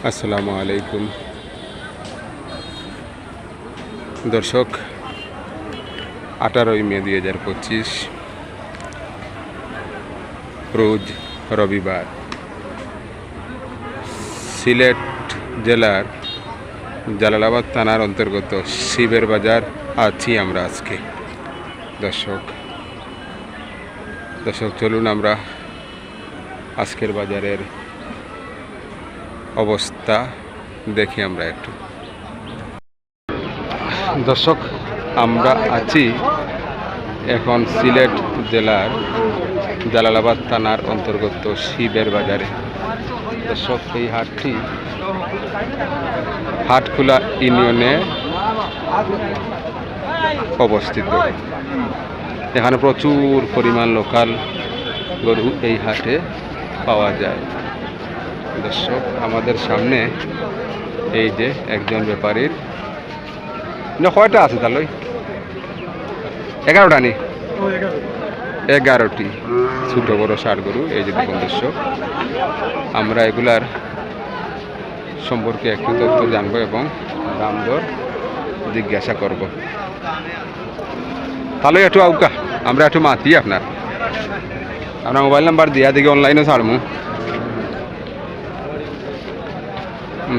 আসসালামু আলাইকুম দর্শক, 18 মে 2025 রোজ রবিবার সিলেট জেলার জালালাবাদ থানার অন্তর্গত শিবের বাজার আছি আমরা আজকে। দর্শক চলুন আমরা আজকের বাজারের অবস্থা দেখি আমরা একটু। দর্শক, আমরা আছি এখন সিলেট জেলার জালালাবাদ থানার অন্তর্গত শিবের বাজারে। দর্শক, এই হাটটি হাটখোলা ইউনিয়নে অবস্থিত। এখানে প্রচুর পরিমাণ লোকাল গরু এই হাটে পাওয়া যায়। দর্শক, আমাদের সামনে এই যে একজন ব্যাপারীর কয়টা আছে তাহলে 11টা নি 11টি ছোট বড় ষাঁড় গরু। এই যে দেখুন দর্শক, আমরা এগুলার সম্পর্কে একটু তথ্য জানবো এবং দাম দর জিজ্ঞাসা করব। তাহলে একটু আউকা আমরা একটু মাতি আপনার মোবাইল নাম্বার দিয়া দিকে অনলাইনে ছাড়মু।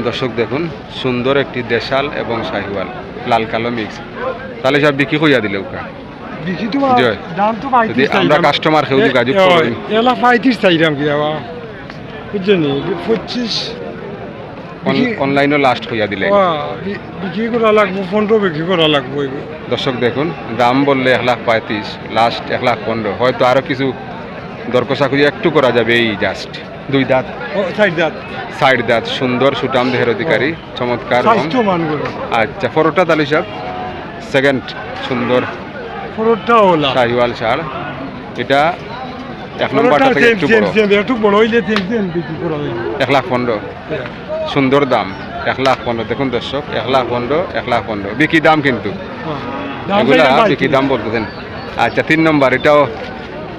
দর্শক দেখুন, সুন্দর একটি দেশাল এবং শাহিওয়াল লাল কালো মিক্স। তাহলে সব বিক্রি কইয়া দিলে ওকা যদি আমরা কাস্টমার কেউ যোগাযোগ করি অনলাইনে লাস্ট হইয়া দিলে বিক্রি করা লাগবো 15 বিক্রি করা লাগবো। দর্শক দেখুন, দাম বললে 1,35,000, লাস্ট 1,15,000। হয়তো আরো কিছু দরকষা করে একটু করা যাবে। এই জাস্ট 2 দাঁত 6 দাঁত সুন্দর সুটাম দেহের অধিকারী, চমৎকার। আচ্ছা, ফরোটা তালি সাহেব সেকেন্ড সুন্দর শাহিওয়াল ষাঁড়। এটা 1 নম্বরটা থেকে একটু বড় 1,15,000 সুন্দর দাম 1,15,000। দেখুন দর্শক, 1,15,000 বিক্রি দাম, কিন্তু এগুলা বিক্রি দাম বলতেছেন। আচ্ছা, 3 নম্বর এটাও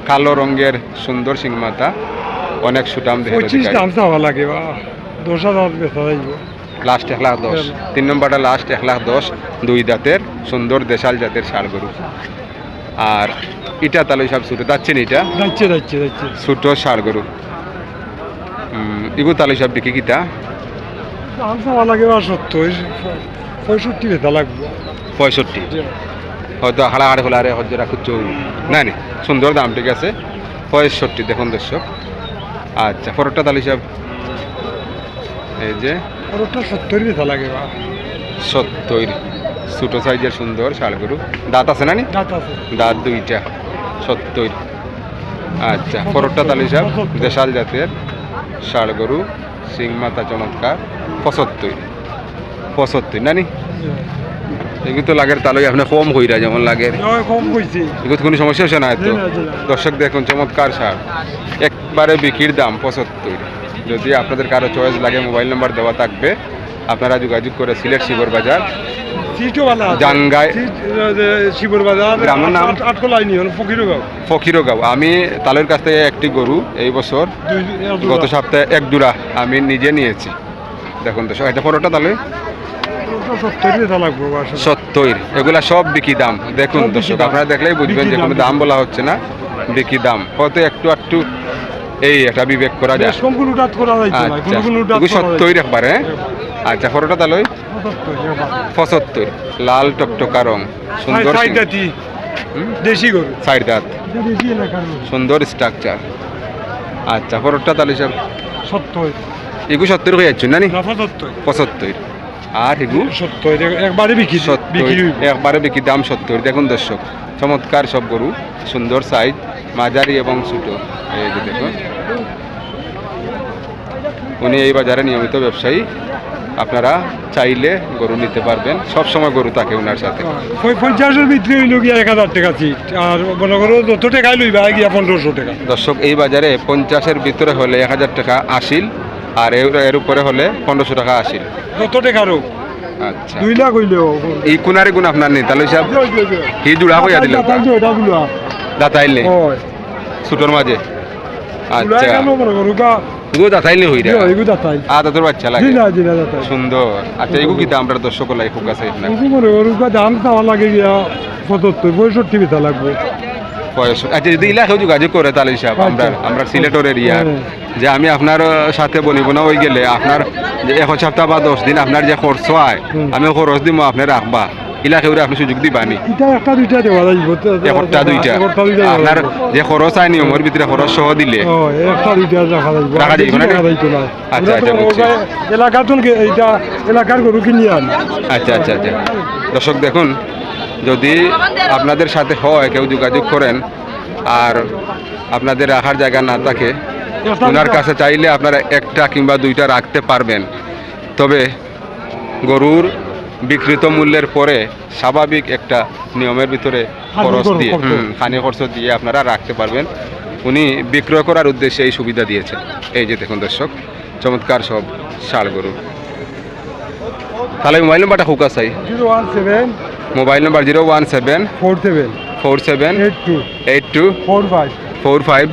কালো রঙের সুন্দর সিংমাতা, অনেক সুটাম দেহের অধিকারী। লাস্ট 1,10,000। 3 নম্বরটা লাস্ট 1,10,000, 2 দাঁতের সুন্দর দেশাল জাতের ষাঁড় গরু। আর এটা তাহলে সব ছোট যাচ্ছে না, এটা ছোট ষাঁড় গরু। এগুলো তাহলে সব বিক্রি কিতা 65 হয়তো হাড়াহাড় হলারে হজরা খুঁজো না নি সুন্দর দাম, ঠিক আছে 65। দেখুন দর্শক, আচ্ছা ফরোটা তাহলে সব এই যে 70 ছোট সাইজের সুন্দর ষাঁড় গরু। দাঁত আছে না নি? দাঁত 2টা 70। আচ্ছা, ফরোটা তাহলে সব দেশাল জাতের ষাঁড় গরু, সিং মাথা চমৎকার, 75 না নি? এগুলো তো লাগের তালই আপনার কম কইরা যেমন লাগের এগুলো কোনো সমস্যা হচ্ছে না। তো দর্শক দেখুন, চমৎকার ষাঁড়, একবারে বিক্রির দাম 75। যদি আপনাদের কারো চয়েস লাগে, মোবাইল নাম্বার দেওয়া থাকবে, আপনারা যোগাযোগ করে সিলেট শিবর বাজার জানগায় গ্রামের নাম ফকিরগাঁও। আমি তালের কাছ থেকে একটি গরু এই বছর গত সপ্তাহে 1 জোড়া আমি নিজে নিয়েছি। দেখুন তো এটা পরোটা তাহলে 70। এগুলা সব বিক্রি দাম। দেখুন দর্শক, আপনারা দেখলেই বুঝবেন যে কোনো দাম বলা হচ্ছে না, বিক্রি দাম। হয়তো একটু এই একটা বিবেক করা যায়। 70 একবারে। আচ্ছা, ফটোটা তাহলে 75, লাল টকটকা রং, সুন্দর দেশি গরু, 6 দাঁত, সুন্দর স্ট্রাকচার। আচ্ছা, ফটোটা তাহলে সব 70। এগু 70 হয়ে যাচ্ছে না নি? 75। আর এগু 70 একবারে বিক্রি দাম 70। দেখুন দর্শক, চমৎকার সব গরু, সুন্দর সাইজ, মাঝারি এবং ছোট। এই যে দেখুন, উনি এই বাজারে নিয়মিত ব্যবসায়ী। আপনারা চাইলে গরু নিতে পারবেন, সব সময় গরু থাকে ওনার সাথে। 50-এর ভিতরে হইল গিয়া 1,000 টাকা সিট, আর মনে করো যত টাকাই লইবা গিয়া 1500 টাকা। দর্শক, এই বাজারে 50-এর ভিতরে হলে 1,000 টাকা আসিল, আর এর উপরে হলে 1500 টাকা আসিল। কত টাকা রোগ? আচ্ছা, 2 লাখ হইলেও এই কোনারে গুণ আপনার নেই তাহলে সব কি জুড়া হইয়া দিল দাতাইলে ছোটর মাঝে আচ্ছা কেন মনে করো গা এগুলো দাঁতাইলে হই রে এগুলো দাতাই তোর বাচ্চা লাগে দিনা দিনা দাতাই সুন্দর আচ্ছা এগুলো কি দাম আমরা দর্শক লাই ফোকাস আছে না এগুলো মনে করো গা দাম চাওয়া লাগে গিয়া 75 65 বিতা লাগবে বয়স আচ্ছা যদি এলাকাও যোগাযোগ করে তাহলে হিসাব আমরা সিলেটের এরিয়ার যে আমি আপনার সাথে বলিব না ওই গেলে আপনার যে 1 সপ্তাহ বা 10 দিন আপনার যে খরচ হয় আমি খরচ দিব আপনি রাখবা এলাকায় আপনি সুযোগ দিবানি এটা একটা দুইটা দেওয়া যাইব একটা দুইটা আপনার যে খরচ হয় নিয়মের ভিতরে খরচ সহ দিলে একটা দুইটা রাখা যাইব রাখা যাইব না? না আচ্ছা আচ্ছা বুঝছি। এলাকার তো এইটা এলাকার গরু কিনি আনি আচ্ছা আচ্ছা আচ্ছা দর্শক দেখুন যদি আপনাদের সাথে হয় কেউ যোগাযোগ করেন আর আপনাদের রাখার জায়গা না থাকে ওনার কাছে চাইলে আপনারা একটা কিংবা দুইটা রাখতে পারবেন তবে গরুর বিকৃত মূল্যের পরে স্বাভাবিক একটা নিয়মের ভিতরে খরচ দিয়ে খানি খরচ দিয়ে আপনারা রাখতে পারবেন উনি বিক্রয় করার উদ্দেশ্যে এই সুবিধা দিয়েছেন এই যে দেখুন দর্শক চমৎকার সব ষাঁড় গরু তাহলে মোবাইল নাম্বারটা খুব চাই 017 মোবাইল নাম্বার 017 47 47 82 82 45 45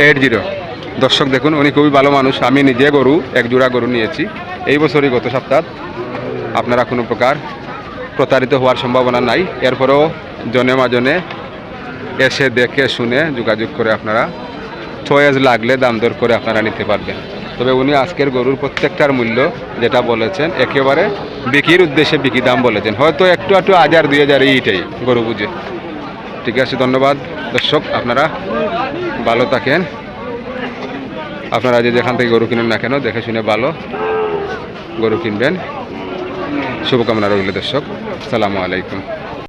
80 80 দর্শক দেখুন উনি খুবই ভালো মানুষ আমি নিজে গরু এক জোড়া গরু নিয়েছি এই বছরই গত সপ্তাহ আপনারা কোনো প্রকার প্রতারিত হওয়ার সম্ভাবনা নাই এরপরেও জনে মাজনে এসে দেখে শুনে যোগাযোগ করে আপনারা চয়েস লাগলে দাম দর করে আপনারা নিতে পারবেন তবে উনি আজকের গরুর প্রত্যেকটার মূল্য যেটা বলেছেন একেবারে বিক্রির উদ্দেশ্যে বিক্রি দাম বলেছেন হয়তো একটু 1000-2000 এইটাই গরু বুঝে ঠিক আছে ধন্যবাদ দর্শক আপনারা ভালো থাকেন আপনারা যে যেখান থেকে গরু কিনুন না কেন দেখে শুনে ভালো গরু কিনবেন শুভকামনা রইল দর্শক আসসালামু আলাইকুম